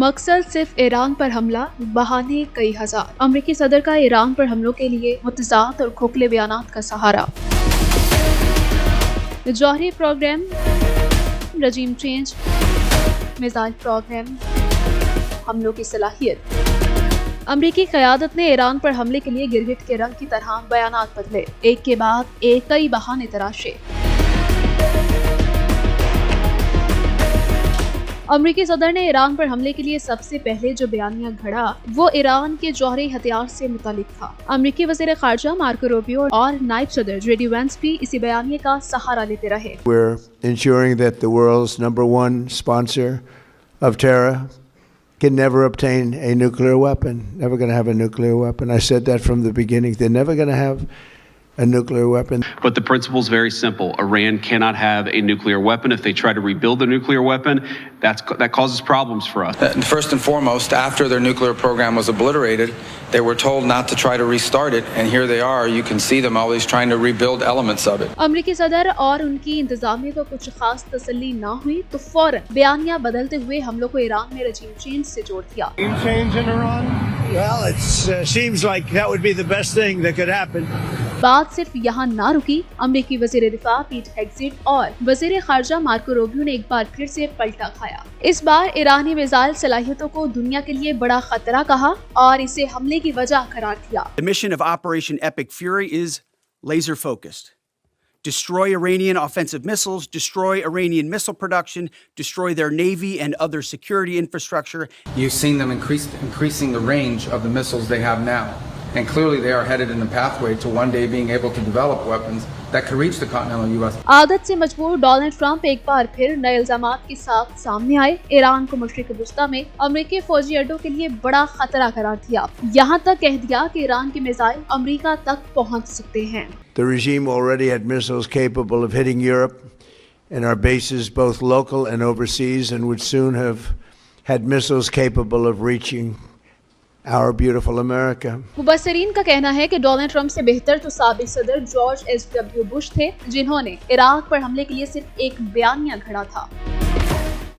मकसद सिर्फ ईरान पर हमला, बहाने कई हजार। अमेरिकी सदर का ईरान पर हमलों के लिए मुतज़ाद और खोखले बयानात का सहारा। जौहरी programme, regime change, missile programme, हमलों की सलाहियत। अमेरिकी क़यादत ने ईरान पर हमले के लिए गिरगिट के रंग की तरह बयानात बदले, एक के बाद एक कई बहाने तराशे। अमेरिकी सदर ने ईरान पर हमले के लिए सबसे पहले जो बयानिया घड़ा वो ईरान के जौहरी हथियार से मुतालिक था। अमेरिकी वज़ीर ख़ारजा मार्को रूबियो और नायब सदर जेडी वेंस भी इसी बयानिए का सहारा लेते रहे। We're ensuring that the world's number one sponsor of terror can never obtain a nuclear weapon. Never going to have a nuclear weapon. I said that from the beginning. They're never going to have a nuclear weapon. But the principle is very simple. Iran cannot have a nuclear weapon. If they try to rebuild a nuclear weapon, that causes problems for us. First and foremost, after their nuclear program was obliterated, they were told not to try to restart it, and here they are. You can see them always trying to rebuild elements of it. अमेरिकी सदर और उनकी इंतजामिया को कुछ खास तसल्ली ना हुई तो फौरन बयानिया बदलते हुए हमलों को ईरान में रजीम चेंज से जोड़ दिया। Change in Iran? Well, it seems like that would be the best thing that could happen. बात सिर्फ यहाँ ना रुकी। अमेरिकी वज़ीर दिफा पीट हेग्सेट और वज़ीर ख़ारजा मार्को रूबियो ने एक बार फिर से पलटा खाया। इस बार ईरानी मिसाइल सलाहियतों को दुनिया के लिए बड़ा खतरा कहा और इसे हमले की वजह करार दिया। The mission of Operation Epic Fury is laser focused. Destroy Iranian offensive missiles, destroy Iranian missile production, destroy their navy and other security infrastructure. You've seen them increasing the range of the missiles they have now. And clearly they are headed in a pathway to one day being able to develop weapons that could reach the continental US. आदत से मजबूर Donald Trump एक बार फिर नए इल्जामात के साथ सामने आए। ईरान को मशरिक़ वुस्ता में अमेरिकी फौजी अड्डों के लिए बड़ा खतरा करार दिया। यहाँ तक कह दिया कि ईरान के मिसाइल अमेरिका तक पहुँच सकते हैं। The regime already had missiles capable of hitting Europe and our bases both local and overseas, and would soon have had missiles capable of reaching our beautiful America. मुबस्सिरीन का कहना है कि Donald Trump से बेहतर तो साबिक सदर जॉर्ज एच.डब्ल्यू. बुश थे, जिन्होंने इराक पर हमले के लिए सिर्फ एक बयानिया घड़ा था।